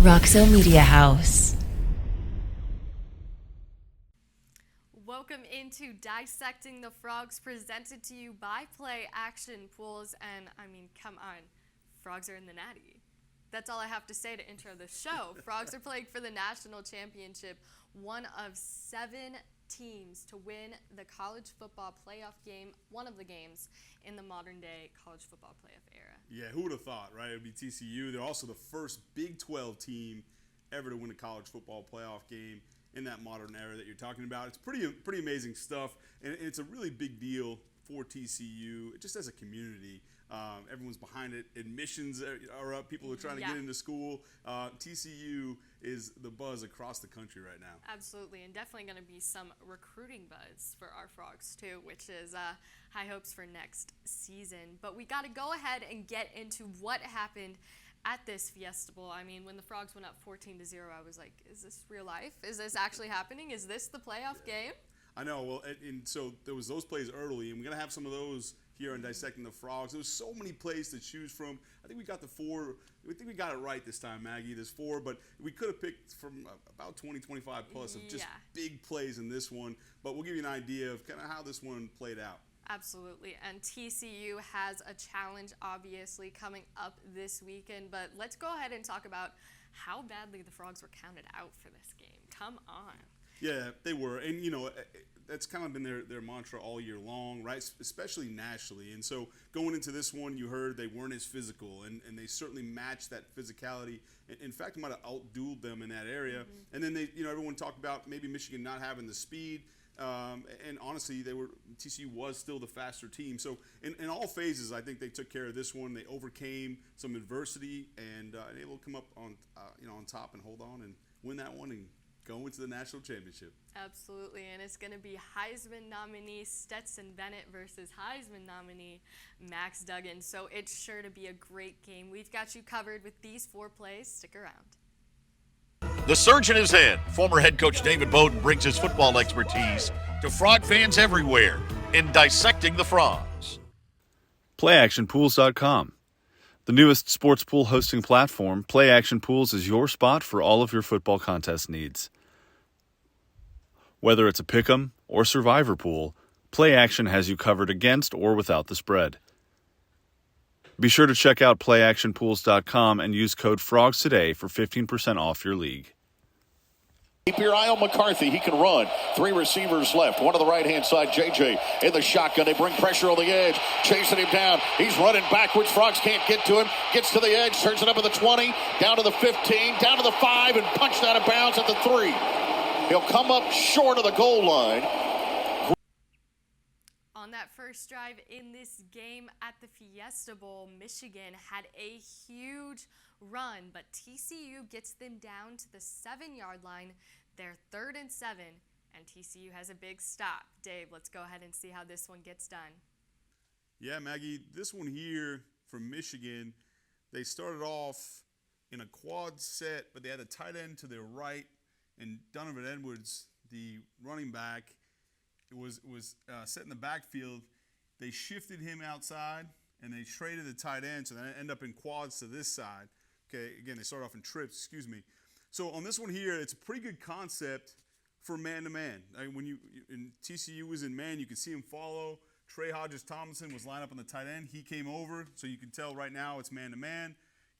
Roxo Media House. Welcome into Dissecting the Frogs, presented to you by Play Action Pools. And I mean, come on, frogs are in the Natty. That's all I have to say to intro the show. Frogs are playing for the national championship, one of 7 teams to win the college football playoff game, one of the games in the modern day college football playoff era. Yeah, who would have thought, right? It would be TCU. They're also the first Big 12 team ever to win a college football playoff game in that modern era that you're talking about. It's pretty amazing stuff, and it's a really big deal for TCU, just as a community. Everyone's behind it. Admissions are up. People are trying to get into school. TCU is the buzz across the country right now. Absolutely, and definitely going to be some recruiting buzz for our Frogs too, which is high hopes for next season. But we got to go ahead and get into what happened at this Fiesta Bowl. I mean, when the Frogs went up 14-0, I was like, is this real life? Is this actually happening? Is this the playoff game? I know. Well, and so there was those plays early, and we're going to have some of those here on Dissecting the Frogs. There was so many plays to choose from. I think we got the 4. I think we got it right this time, Maggie. There's 4, but we could have picked from about 20, 25 plus of just big plays in this one. But we'll give you an idea of kind of how this one played out. Absolutely, and TCU has a challenge obviously coming up this weekend, but let's go ahead and talk about how badly the Frogs were counted out for this game. Come on. Yeah, they were, and you know, that's kind of been their mantra all year long, right? Especially nationally. And so going into this one, you heard they weren't as physical, and they certainly matched that physicality. In fact, might have outdueled them in that area. And then everyone talked about maybe Michigan not having the speed. And honestly, TCU was still the faster team. So in all phases, I think they took care of this one. They overcame some adversity and able to come up on top and hold on and win that one and go into the national championship. Absolutely, and it's going to be Heisman nominee Stetson Bennett versus Heisman nominee Max Duggan. So it's sure to be a great game. We've got you covered with these 4 plays. Stick around. The surge in his head, former head coach David Beaudin brings his football expertise to Frog fans everywhere in Dissecting the Frogs. PlayActionPools.com. The newest sports pool hosting platform, Play Action Pools is your spot for all of your football contest needs. Whether it's a pick'em or survivor pool, Play Action has you covered against or without the spread. Be sure to check out PlayActionPools.com and use code FROGS today for 15% off your league. Keep your eye on McCarthy. He can run. 3 receivers left. One to the right-hand side, JJ in the shotgun. They bring pressure on the edge, chasing him down. He's running backwards. Frogs can't get to him. Gets to the edge, turns it up at the 20, down to the 15, down to the 5, and punched out of bounds at the 3. He'll come up short of the goal line. On that first drive in this game at the Fiesta Bowl, Michigan had a huge run, but TCU gets them down to the 7-yard line. They're 3rd and 7, and TCU has a big stop. Dave, let's go ahead and see how this one gets done. Yeah, Maggie, this one here from Michigan, they started off in a quad set, but they had a tight end to their right, and Donovan Edwards, the running back, was set in the backfield. They shifted him outside, and they traded the tight end, so they end up in quads to this side. Okay, again, they start off in trips, excuse me. So on this one here, it's a pretty good concept for man-to-man. When TCU was in man, you could see him follow. Trey Hodges-Tomlinson was lined up on the tight end. He came over, so you can tell right now it's man-to-man.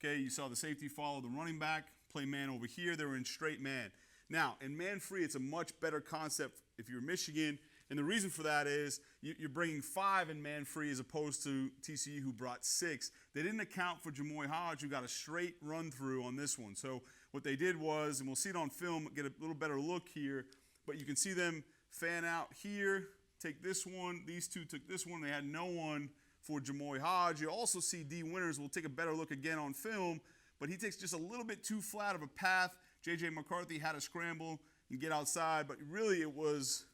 Okay, you saw the safety follow the running back, play man over here. They were in straight man. Now, in man-free, it's a much better concept if you're Michigan. And the reason for that is you're bringing 5 in man-free as opposed to TCU, who brought 6. They didn't account for Jamoy Hodge, who got a straight run-through on this one. So what they did was, and we'll see it on film, get a little better look here, but you can see them fan out here, take this one. These 2 took this one. They had no one for Jamoy Hodge. You also see D. Winters. We'll take a better look again on film, but he takes just a little bit too flat of a path. J.J. McCarthy had to scramble and get outside, but really it was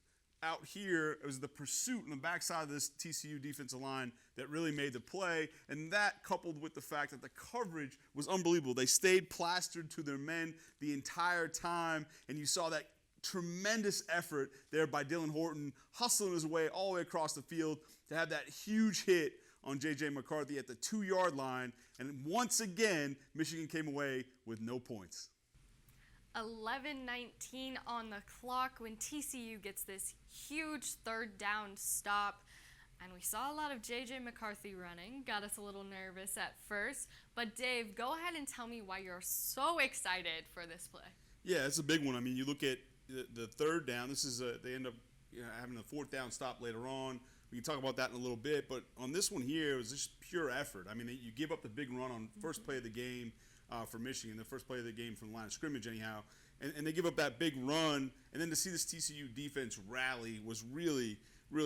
out here, it was the pursuit on the backside of this TCU defensive line that really made the play, and that coupled with the fact that the coverage was unbelievable. They stayed plastered to their men the entire time, and you saw that tremendous effort there by Dylan Horton, hustling his way all the way across the field to have that huge hit on J.J. McCarthy at the 2-yard line, and once again, Michigan came away with no points. 11:19 on the clock when TCU gets this huge third down stop. And we saw a lot of J.J. McCarthy running. Got us a little nervous at first. But Dave, go ahead and tell me why you're so excited for this play. Yeah, it's a big one. I mean, you look at the third down. This is they end up having a fourth down stop later on. We can talk about that in a little bit. But on this one here, it was just pure effort. I mean, you give up the big run on first play of the game for Michigan, the first play of the game from the line of scrimmage anyhow. And they give up that big run. And then to see this TCU defense rally was really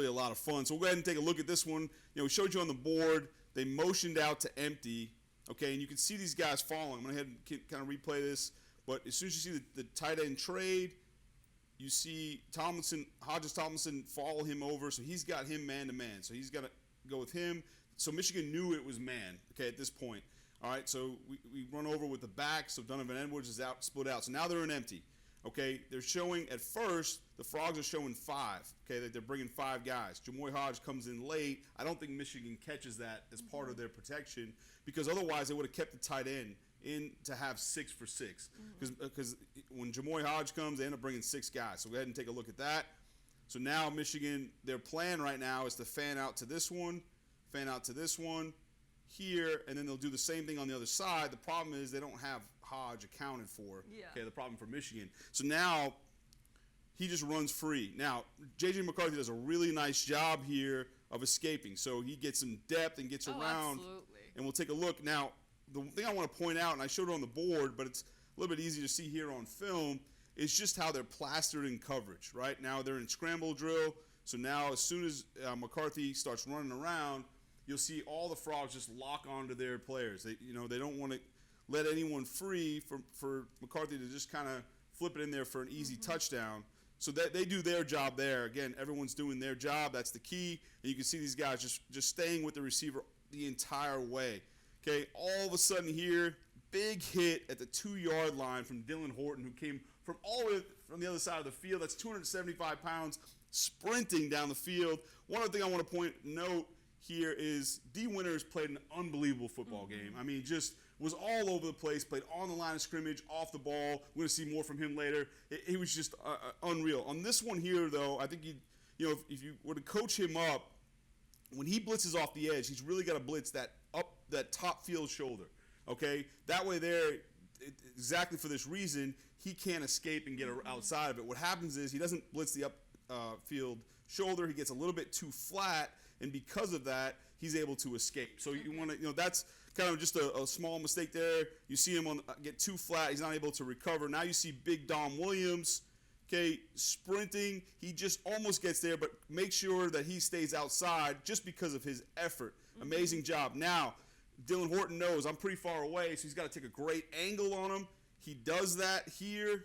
a lot of fun. So we'll go ahead and take a look at this one. We showed you on the board. They motioned out to empty. Okay, and you can see these guys falling. I'm going to go ahead and kind of replay this. But as soon as you see the tight end trade, you see Hodges Tomlinson follow him over. So he's got him man-to-man. So he's got to go with him. So Michigan knew it was man, okay, at this point. All right, so we run over with the back. So Donovan Edwards is out, split out. So now they're in empty. Okay, they're showing at first, the Frogs are showing 5, okay, that they're bringing 5 guys. Jamoy Hodge comes in late. I don't think Michigan catches that as part of their protection because otherwise they would have kept the tight end in to have 6 for 6. Because when Jamoy Hodge comes, they end up bringing 6 guys. So go ahead and take a look at that. So now Michigan, their plan right now is to fan out to this one, here, and then they'll do the same thing on the other side. The problem is they don't have Hodge accounted for. Yeah. Okay, the problem for Michigan. So now he just runs free. Now, J.J. McCarthy does a really nice job here of escaping. So he gets some depth and gets around. Absolutely. And we'll take a look. Now, the thing I want to point out, and I showed it on the board, but it's a little bit easy to see here on film, is just how they're plastered in coverage, right? Now they're in scramble drill. So now as soon as McCarthy starts running around, you'll see all the Frogs just lock onto their players. They don't want to let anyone free for McCarthy to just kind of flip it in there for an easy touchdown. So that they do their job there. Again, everyone's doing their job. That's the key. And you can see these guys just staying with the receiver the entire way. Okay, all of a sudden here, big hit at the 2-yard line from Dylan Horton, who came from all the way from the other side of the field. That's 275 pounds sprinting down the field. One other thing I want to note here is D. Winters played an unbelievable football game. I mean, just was all over the place, played on the line of scrimmage, off the ball. We're going to see more from him later. He was just unreal. On this one here, though, I think if you were to coach him up, when he blitzes off the edge, he's really got to blitz that top field shoulder. Okay, that way there, exactly for this reason, he can't escape and get outside of it. What happens is he doesn't blitz the field shoulder. He gets a little bit too flat. And because of that, he's able to escape. So you want to, that's kind of just a small mistake there. You see him get too flat. He's not able to recover. Now you see Big Dom Williams, okay, sprinting. He just almost gets there, but make sure that he stays outside just because of his effort. Amazing job. Now, Dylan Horton knows I'm pretty far away, so he's got to take a great angle on him. He does that here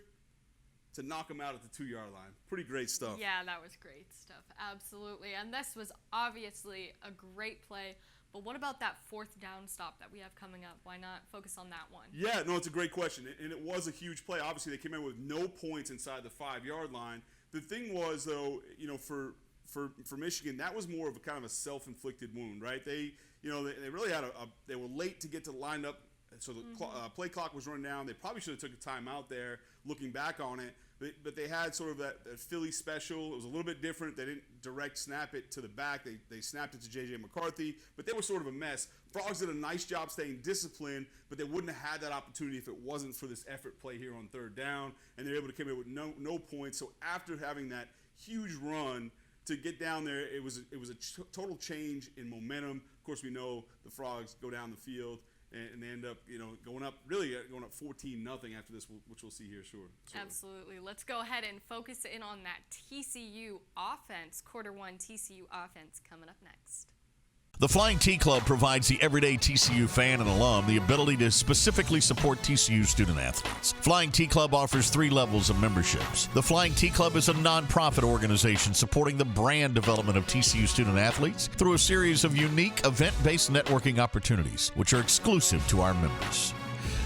to knock him out at the 2-yard line. Pretty great stuff. Yeah, that was great stuff. Absolutely. And this was obviously a great play. But what about that 4th down stop that we have coming up? Why not focus on that one? Yeah, no, it's a great question. And it was a huge play. Obviously, they came in with no points inside the 5-yard line. The thing was, though, for Michigan, that was more of a kind of a self-inflicted wound, right? They really had they were late to get to line up. So the play clock was running down. They probably should have took a timeout there, looking back on it. But they had sort of that Philly special. It was a little bit different. They didn't direct snap it to the back. They snapped it to J.J. McCarthy. But they were sort of a mess. Frogs did a nice job staying disciplined, but they wouldn't have had that opportunity if it wasn't for this effort play here on 3rd down. And they were able to come in with no points. So after having that huge run to get down there, it was a total change in momentum. Of course, we know the Frogs go down the field. And they end up, going up 14-0 after this, which we'll see here, sure. Absolutely. Let's go ahead and focus in on that TCU offense, quarter 1 TCU offense coming up next. The Flying T Club provides the everyday TCU fan and alum the ability to specifically support TCU student-athletes. Flying T Club offers 3 levels of memberships. The Flying T Club is a nonprofit organization supporting the brand development of TCU student-athletes through a series of unique event-based networking opportunities, which are exclusive to our members.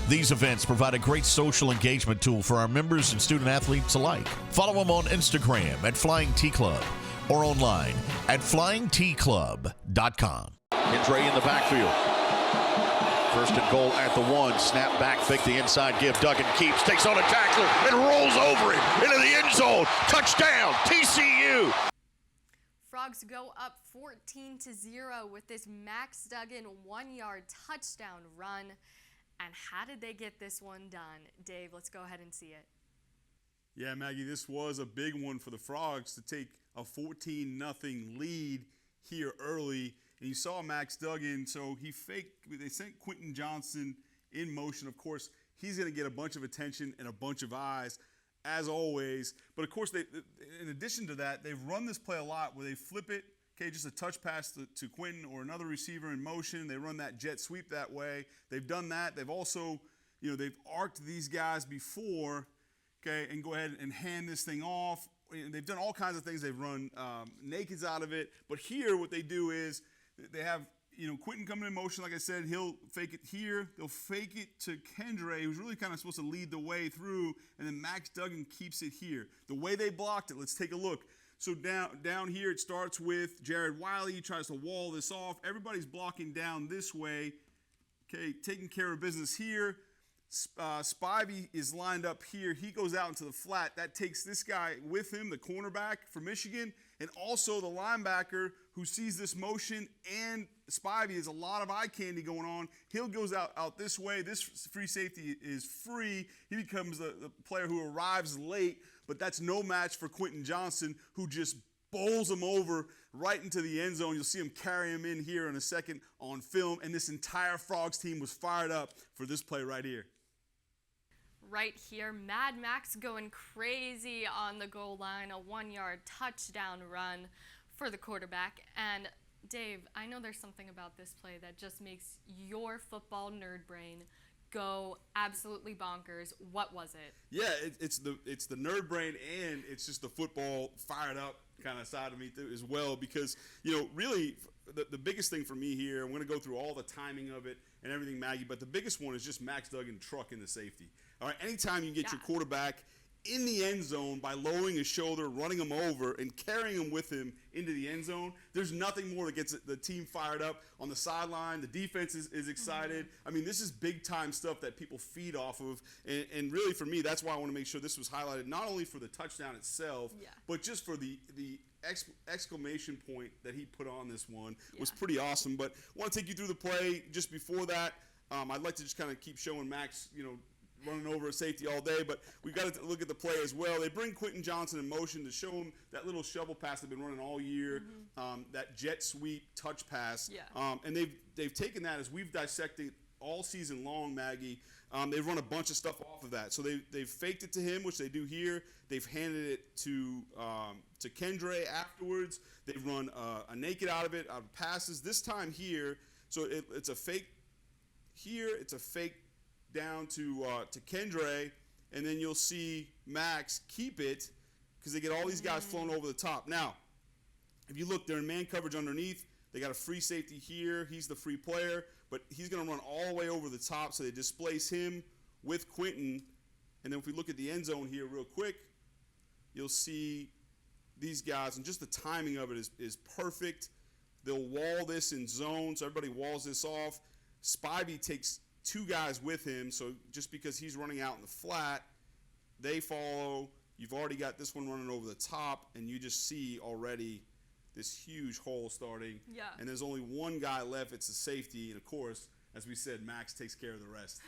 These events provide a great social engagement tool for our members and student-athletes alike. Follow them on Instagram at Flying T Club or online at flyingtclub.com. Hendry in the backfield. First and goal at the 1. Snap back, fake the inside give. Duggan keeps, takes on a tackler, and rolls over it into the end zone. Touchdown, TCU. Frogs go up 14-0 with this Max Duggan 1-yard touchdown run. And how did they get this one done? Dave, let's go ahead and see it. Yeah, Maggie, this was a big one for the Frogs to take a 14-0 lead here early. And you saw Max Duggan, so they sent Quentin Johnston in motion. Of course, he's going to get a bunch of attention and a bunch of eyes, as always. But, of course, in addition to that, they've run this play a lot where they flip it, okay, just a touch pass to Quentin or another receiver in motion. They run that jet sweep that way. They've done that. They've also, they've arced these guys before, okay, and go ahead and hand this thing off. They've done all kinds of things. They've run nakeds out of it. But here what they do is they have, Quentin coming in motion. Like I said, he'll fake it here. They'll fake it to Kendre, who's really kind of supposed to lead the way through. And then Max Duggan keeps it here. The way they blocked it, let's take a look. So down here it starts with Jared Wiley. He tries to wall this off. Everybody's blocking down this way. Okay, taking care of business here. Spivey is lined up here. He goes out into the flat. That takes this guy with him, the cornerback for Michigan, and also the linebacker who sees this motion, and Spivey is a lot of eye candy going on. He'll goes out this way. This free safety is free. He becomes the player who arrives late, but that's no match for Quentin Johnston, who just bowls him over right into the end zone. You'll see him carry him in here in a second on film, and this entire Frogs team was fired up for this play right here. Right here, Mad Max going crazy on the goal line, a 1-yard touchdown run for the quarterback. And Dave, I know there's something about this play that just makes your football nerd brain go absolutely bonkers. What was it? Yeah, it's the nerd brain, and it's just the football fired up kind of side of me as well, because really the biggest thing for me here, I'm going to go through all the timing of it and everything, Maggie, but the biggest one is just Max Duggan trucking the safety. All right, anytime you get your quarterback in the end zone by lowering his shoulder, running him over, and carrying him with him into the end zone, there's nothing more that gets the team fired up on the sideline. The defense is excited. I mean, this is big-time stuff that people feed off of, and really for me, that's why I want to make sure this was highlighted, not only for the touchdown itself, but just for the exclamation point that he put on this one was pretty awesome. But I want to take you through the play. Just before that, I'd like to just kind of keep showing Max, running over a safety all day, but we've got to look at the play as well. They bring Quentin Johnston in motion to show him that little shovel pass they've been running all year, that jet sweep touch pass. And they've taken that, as we've dissected all season long, Maggie. They've run a bunch of stuff off of that. So they've faked it to him, which they do here. They've handed it to Kendre afterwards. They've run a naked out of passes. This time here, so it's a fake here. It's a fake down to Kendre, and then you'll see Max keep it because they get all these guys flown over the top. Now, if you look, they're in man coverage underneath. They got a free safety here. He's the free player, but he's going to run all the way over the top, so they displace him with Quentin. And then if we look at the end zone here real quick, you'll see these guys, and just the timing of it is perfect. They'll wall this in zone, so everybody walls this off. Spivey takes 2 guys with him, so just because he's running out in the flat, they follow. You've already got this one running over the top, and you just see already this huge hole starting. And there's only one guy left. It's the safety, and of course, as we said, Max takes care of the rest.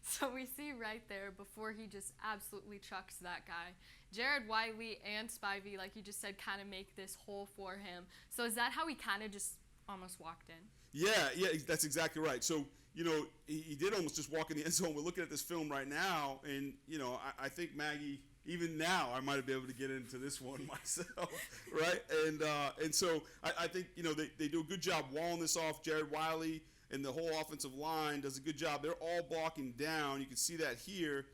So we see right there, before he just absolutely chucks that guy, Jared Wiley and Spivey, like you just said, kind of make this hole for him. So is that how he kind of just almost walked in? Yeah, that's exactly right. So, he did almost just walk in the end zone. We're looking at this film right now, and, I think, Maggie, even now I might have been able to get into this one myself, right? And so I think, they do a good job walling this off. Jared Wiley and the whole offensive line does a good job. They're all blocking down. You can see that here,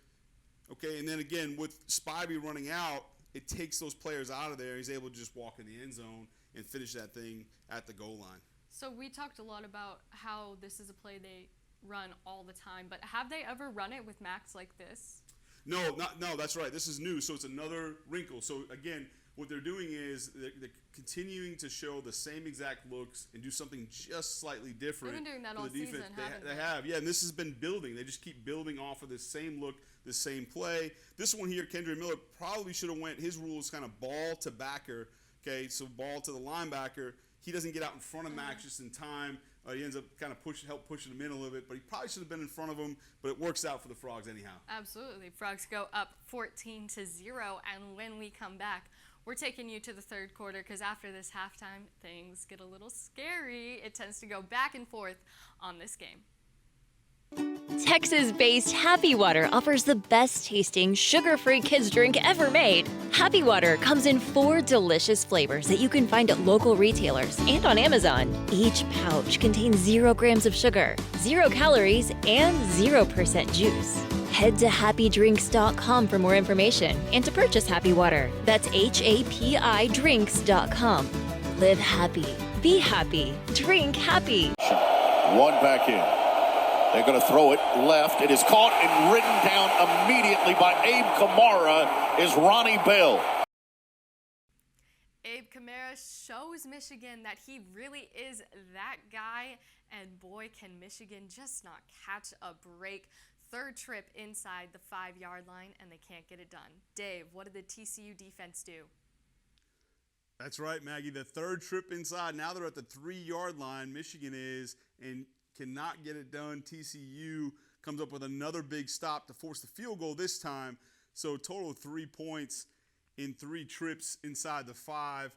okay? And then, again, with Spivey running out, it takes those players out of there. He's able to just walk in the end zone and finish that thing at the goal line. So we talked a lot about how this is a play they run all the time, but have they ever run it with Max like this? No, that's right. This is new, so it's another wrinkle. So again, what they're doing is they're continuing to show the same exact looks and do something just slightly different. They've been doing that for all the defense. season, haven't they? They have, yeah, and this has been building. They just keep building off of this same look, the same play. This one here, Kendra Miller probably should have went. His rule is kind of ball to backer. Okay, so ball to the linebacker. He doesn't get out in front of Max just in time. He ends up kind of help pushing him in a little bit, but he probably should have been in front of him. But it works out for the Frogs anyhow. Absolutely. Frogs go up 14-0, and when we come back, we're taking you to the third quarter because after this halftime, things get a little scary. It tends to go back and forth on this game. Texas-based Happy Water offers the best-tasting, sugar-free kids drink ever made. Happy Water comes in 4 delicious flavors that you can find at local retailers and on Amazon. Each pouch contains 0 grams of sugar, 0 calories, and 0% juice. Head to happydrinks.com for more information and to purchase Happy Water. That's HAPI Live happy, be happy, drink happy. One back in. They're going to throw it left. It is caught and ridden down immediately by Abe Kamara is Ronnie Bell. Abe Kamara shows Michigan that he really is that guy, and boy, can Michigan just not catch a break. Third trip inside the 5-yard line, and they can't get it done. Dave, what did the TCU defense do? That's right, Maggie. The third trip inside. Now they're at the 3-yard line. Michigan is, and cannot get it done. TCU comes up with another big stop to force the field goal this time. So total of 3 points in 3 trips inside the 5.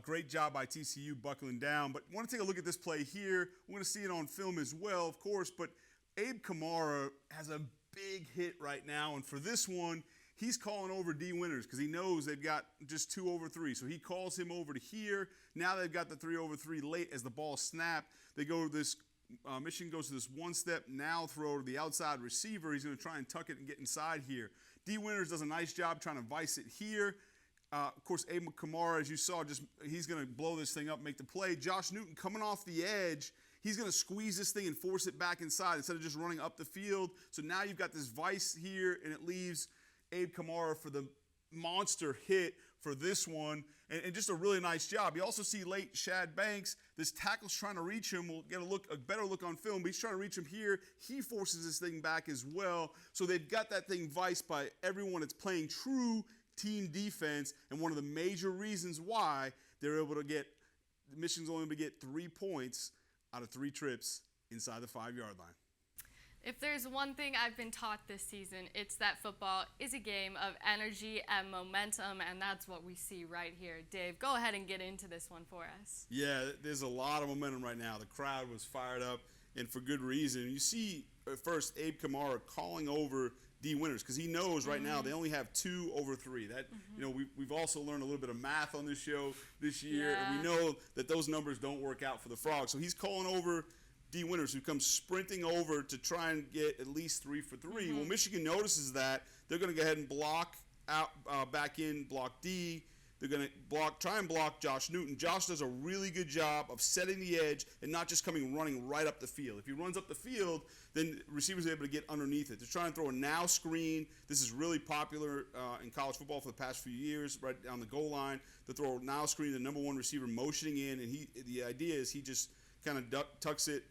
Great job by TCU buckling down. But I want to take a look at this play here. We're going to see it on film as well, of course. But Abe Kamara has a big hit right now. And for this one, he's calling over D Winters because he knows they've got just 2 over 3. So he calls him over to here. Now they've got the 3 over 3 late as the ball snapped. They go to this. Michigan goes to this one step, now throw to the outside receiver. He's going to try and tuck it and get inside here. D Winters does a nice job trying to vice it here. Of course, Abe Kamara, as you saw, he's going to blow this thing up, make the play. Josh Newton coming off the edge. He's going to squeeze this thing and force it back inside instead of just running up the field. So now you've got this vice here, and it leaves Abe Kamara for the monster hit for this one, and just a really nice job. You also see late Shad Banks. This tackle's trying to reach him. We'll get a better look on film, but he's trying to reach him here. He forces this thing back as well. So they've got that thing viced by everyone that's playing true team defense, and one of the major reasons why they're able to get Michigan's only able to get 3 points out of 3 trips inside the 5-yard line. If there's one thing I've been taught this season, it's that football is a game of energy and momentum, and that's what we see right here. Dave, go ahead and get into this one for us. Yeah, there's a lot of momentum right now. The crowd was fired up, and for good reason. You see, at first, Abe Kamara calling over D Winters because he knows right now they only have 2 over 3. That we've also learned a little bit of math on this show this year, and we know that those numbers don't work out for the Frogs. So he's calling over D Winters, who comes sprinting over to try and get at least 3 for 3. Well, Michigan notices that. They're going to go ahead and block out, back in, block D. They're going to try and block Josh Newton. Josh does a really good job of setting the edge and not just running right up the field. If he runs up the field, then receivers are able to get underneath it. They're trying to throw a now screen. This is really popular in college football for the past few years, right down the goal line. They throw a now screen, the number 1 receiver motioning in, and the idea is he just kind of tucks it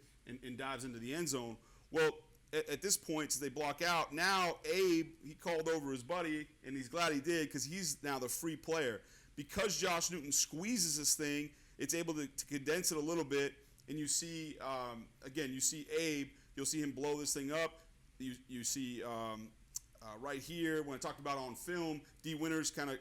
and dives into the end zone. Well, at this point, so they block out. Now Abe, he called over his buddy, and he's glad he did because he's now the free player. Because Josh Newton squeezes this thing, it's able to condense it a little bit, and you see, again, you see Abe. You'll see him blow this thing up. You see right here, when I talked about on film, D Winters kind of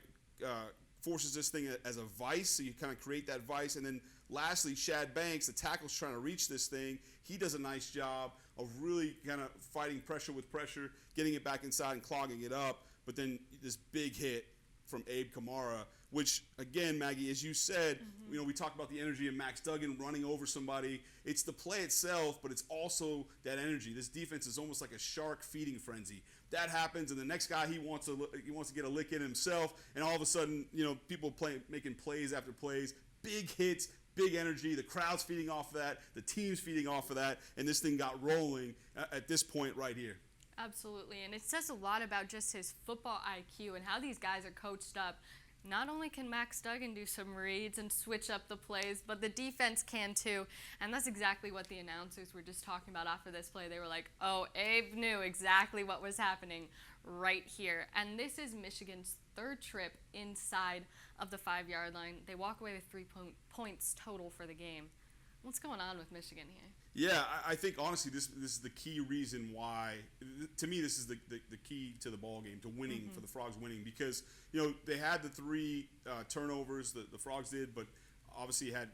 forces this thing as a vice, so you kind of create that vice. And then lastly, Shad Banks, the tackle's trying to reach this thing. He does a nice job of really kind of fighting pressure with pressure, getting it back inside and clogging it up. But then this big hit from Abe Kamara, which, again, Maggie, as you said, we talked about the energy of Max Duggan running over somebody. It's the play itself, but it's also that energy. This defense is almost like a shark feeding frenzy. That happens, and the next guy, he wants to get a lick in himself, and all of a sudden, people making plays after plays, big hits, big energy. The crowd's feeding off of that. The team's feeding off of that, and this thing got rolling at this point right here. Absolutely, and it says a lot about just his football IQ and how these guys are coached up. not only can Max Duggan do some reads and switch up the plays, but the defense can too. And that's exactly what the announcers were just talking about after this play. They were like, oh, Abe knew exactly what was happening right here. And this is Michigan's third trip inside of the 5-yard line. They walk away with 3 points total for the game. What's going on with Michigan here? Yeah, I think honestly this is the key reason why, to me, this is the key to the ball game, to winning, for the Frogs winning, because they had the 3 turnovers, the Frogs did, but obviously had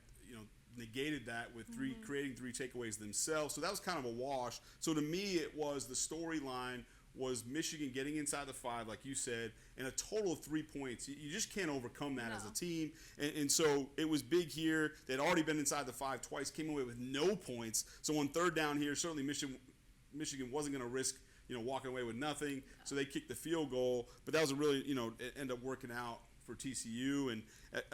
negated that with creating 3 takeaways themselves. So that was kind of a wash. So to me, it was the storyline was Michigan getting inside the 5, like you said, and a total of 3 points. You just can't overcome that as a team. And so it was big here. They'd already been inside the 5 twice, came away with no points. So on third down here, certainly Michigan wasn't going to risk walking away with nothing. So they kicked the field goal. But that was a really, it ended up working out for TCU. And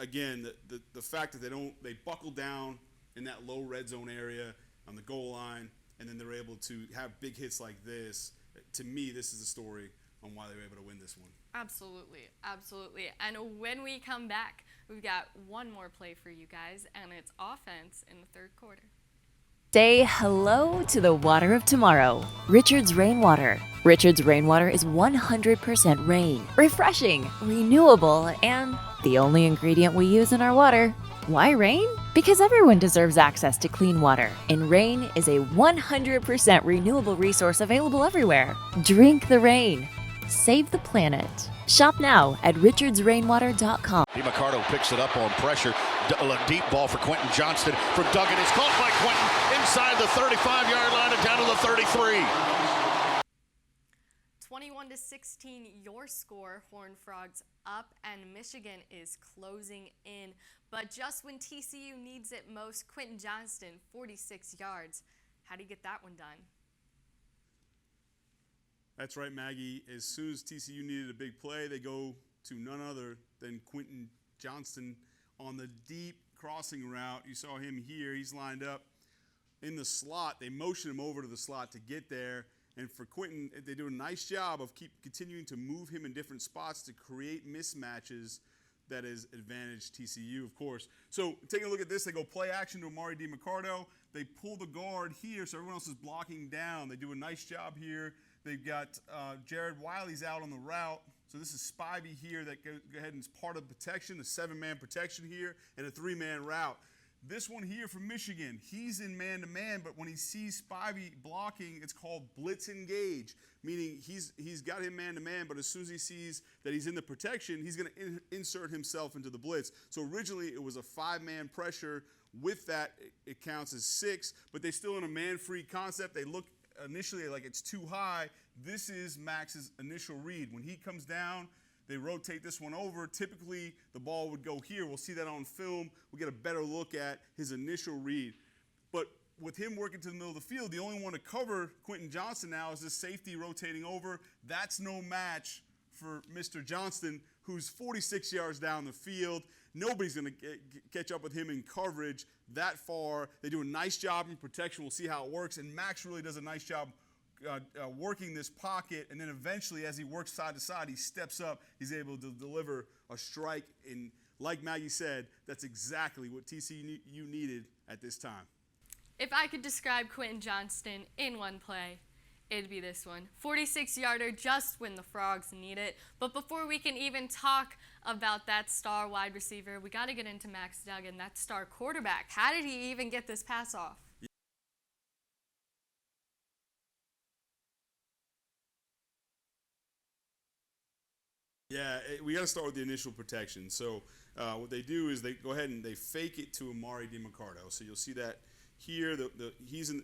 again, the fact that they buckled down in that low red zone area on the goal line, and then they're able to have big hits like this. To me, this is the story on why they were able to win this one. Absolutely, absolutely. And when we come back, we've got one more play for you guys, and it's offense in the third quarter. Say hello to the water of tomorrow. Richard's Rainwater. Richard's Rainwater is 100% rain, refreshing, renewable, and the only ingredient we use in our water. Why rain? Because everyone deserves access to clean water, and rain is a 100% renewable resource available everywhere. Drink the rain. Save the planet. Shop now at richardsrainwater.com. DiMaccardo picks it up on pressure. A deep ball for Quentin Johnston from Duggan. It's caught by Quentin inside the 35-yard line and down to the 33. 21-16, your score. Horned Frogs up, and Michigan is closing in. But just when TCU needs it most, Quentin Johnston, 46 yards. How do you get that one done? That's right, Maggie. As soon as TCU needed a big play, they go to none other than Quentin Johnston on the deep crossing route. You saw him here. He's lined up in the slot. They motion him over to the slot to get there. And for Quentin, they do a nice job of continuing to move him in different spots to create mismatches that is advantage TCU, of course. So taking a look at this, they go play action to Amari DiMaccardo. They pull the guard here, so everyone else is blocking down. They do a nice job here. They've got Jared Wiley's out on the route. So this is Spivey here that go ahead and is part of protection, a 7-man protection here, and a 3-man route. This one here from Michigan, he's in man-to-man, but when he sees Spivey blocking, it's called blitz engage, meaning he's got him man-to-man, but as soon as he sees that he's in the protection, he's going to insert himself into the blitz. So originally it was a 5-man pressure. With that, it counts as 6, but they're still in a man-free concept. They look initially like it's too high. This is Max's initial read. When he comes down, they rotate this one over. Typically, the ball would go here. We'll see that on film. We'll get a better look at his initial read. But with him working to the middle of the field, the only one to cover Quentin Johnston now is this safety rotating over. That's no match for Mr. Johnston, who's 46 yards down the field. Nobody's going to catch up with him in coverage that far. They do a nice job in protection. We'll see how it works. And Max really does a nice job working this pocket, and then eventually as he works side to side, he steps up, he's able to deliver a strike, and like Maggie said, that's exactly what TCU needed at this time. If I could describe Quentin Johnston in one play, it'd be this one. 46-yarder just when the Frogs need it. But before we can even talk about that star wide receiver, we got to get into Max Duggan, that star quarterback. How did he even get this pass off? Yeah, we got to start with the initial protection. So what they do is they go ahead and they fake it to Amari DiMaccardo. So you'll see that here,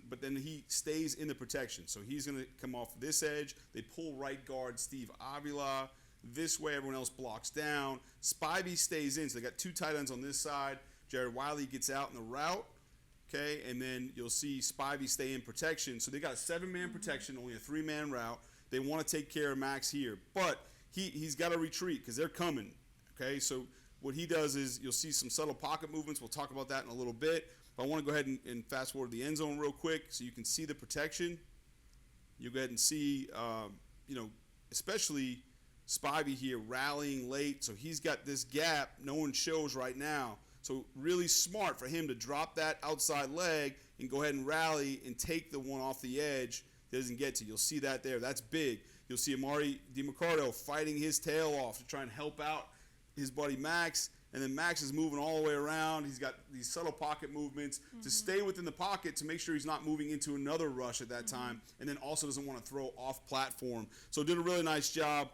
but then he stays in the protection. So he's going to come off this edge. They pull right guard Steve Avila this way. Everyone else blocks down. Spivey stays in. So they got 2 tight ends on this side. Jared Wiley gets out in the route. Okay, and then you'll see Spivey stay in protection. So they got a 7-man protection, only a 3-man route. They want to take care of Max here, but he's got to retreat because they're coming. Okay, so what he does is you'll see some subtle pocket movements. We'll talk about that in a little bit. But I want to go ahead and fast forward to the end zone real quick so you can see the protection. You'll go ahead and see, especially Spivey here rallying late, so he's got this gap no one shows right now. So really smart for him to drop that outside leg and go ahead and rally and take the one off the edge that doesn't get to. You'll see that there. That's big. You'll see Amari DiMarcardo fighting his tail off to try and help out his buddy Max. And then Max is moving all the way around. He's got these subtle pocket movements to stay within the pocket to make sure he's not moving into another rush at that time, and then also doesn't want to throw off platform. So did a really nice job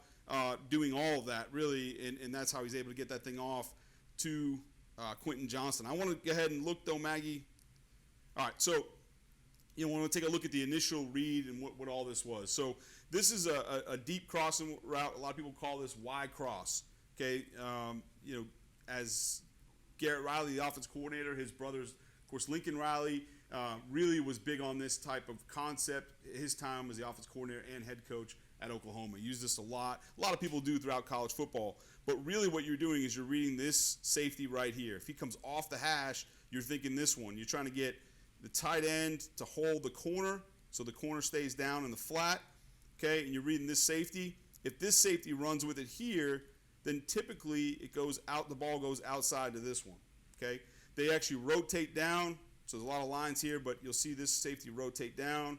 doing all of that, really, and that's how he's able to get that thing off to Quentin Johnston. I want to go ahead and look, though, Maggie. All right, so you want to take a look at the initial read and what all this was. So this is a deep crossing route. A lot of people call this Y cross. Okay, as Garrett Riley, the offense coordinator, his brothers, of course, Lincoln Riley, really was big on this type of concept. His time as the offense coordinator and head coach at Oklahoma. Used this a lot. A lot of people do throughout college football. But really what you're doing is you're reading this safety right here. If he comes off the hash, you're thinking this one. You're trying to get the tight end to hold the corner so the corner stays down in the flat, okay? And you're reading this safety. If this safety runs with it here, then typically it goes out, the ball goes outside to this one, okay? They actually rotate down, so there's a lot of lines here, but you'll see this safety rotate down.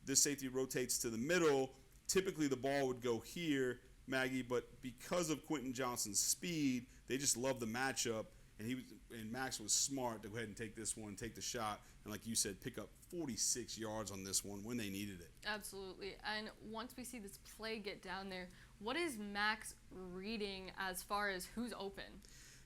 This safety rotates to the middle. Typically the ball would go here, Maggie, but because of Quentin Johnston's speed, they just love the matchup, and Max was smart to go ahead and take this one, take the shot, and like you said, pick up 46 yards on this one when they needed it. Absolutely. And once we see this play get down there, what is Max reading as far as who's open?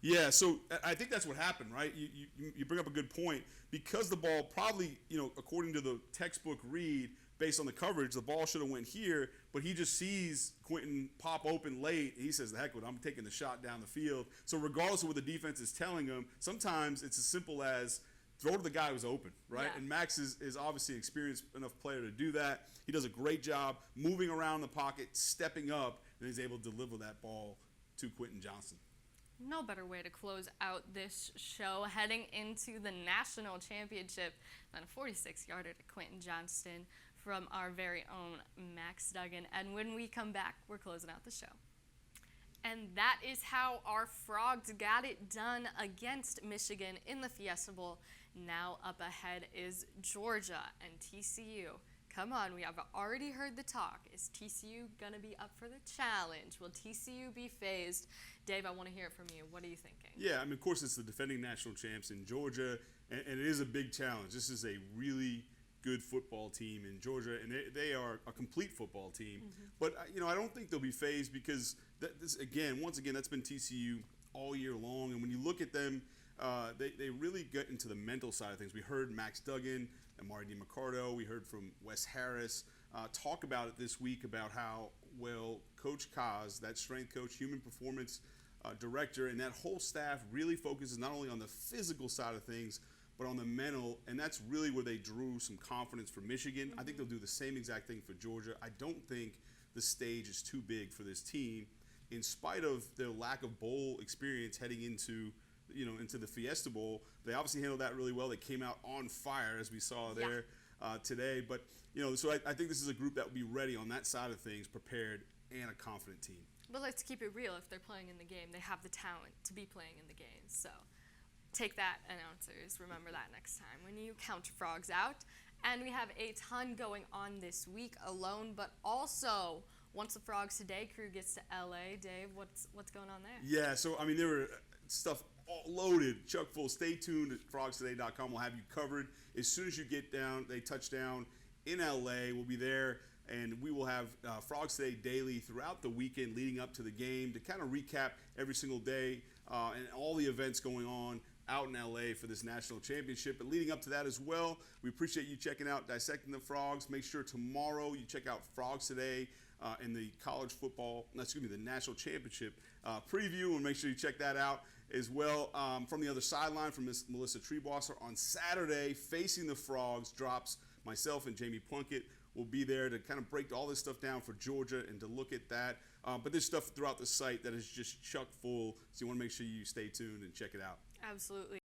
Yeah, so I think that's what happened, right? You bring up a good point. Because the ball probably, according to the textbook read, based on the coverage, the ball should have went here, but he just sees Quentin pop open late. He says, the heck with it, I'm taking the shot down the field. So regardless of what the defense is telling him, sometimes it's as simple as throw to the guy who's open, right? Yeah. And Max is obviously an experienced enough player to do that. He does a great job moving around the pocket, stepping up, and he's able to deliver that ball to Quentin Johnston. No better way to close out this show heading into the national championship than a 46-yarder to Quentin Johnston from our very own Max Duggan. And when we come back, we're closing out the show. And that is how our Frogs got it done against Michigan in the Fiesta Bowl. Now up ahead is Georgia and TCU. Come on, we have already heard the talk. Is TCU going to be up for the challenge? Will TCU be phased? Dave, I want to hear it from you. What are you thinking? Yeah, of course, it's the defending national champs in Georgia, and it is a big challenge. This is a really good football team in Georgia, and they are a complete football team. But, I don't think they'll be phased because, once again, that's been TCU all year long. And when you look at them, they really get into the mental side of things. We heard Max Duggan, Amari DiMarcardo, we heard from Wes Harris talk about it this week about how well Coach Kaz, that strength coach, human performance director, and that whole staff really focuses not only on the physical side of things, but on the mental, and that's really where they drew some confidence for Michigan. I think they'll do the same exact thing for Georgia. I don't think the stage is too big for this team, in spite of their lack of bowl experience heading into the Fiesta Bowl. They obviously handled that really well. They came out on fire, as we saw there today. But, so I think this is a group that will be ready on that side of things, prepared, and a confident team. But let's keep it real. If they're playing in the game, they have the talent to be playing in the game. So take that, announcers. Remember that next time when you count Frogs out. And we have a ton going on this week alone, but also once the Frogs Today crew gets to LA, Dave, what's going on there? Yeah, so there were stuff all loaded, chock full. Stay tuned at frogstoday.com. We'll have you covered as soon as you get down. They touch down in LA. We'll be there, and we will have Frogs Today daily throughout the weekend leading up to the game to kind of recap every single day and all the events going on out in LA for this national championship. But leading up to that as well, we appreciate you checking out Dissecting the Frogs. Make sure tomorrow you check out Frogs Today in the the national championship preview, and make sure you check that out as well. From the other sideline, from Miss Melissa Treebosser on Saturday, Facing the Frogs drops. Myself and Jamie Plunkett will be there to kind of break all this stuff down for Georgia and to look at that. But there's stuff throughout the site that is just chock full, so you want to make sure you stay tuned and check it out. Absolutely.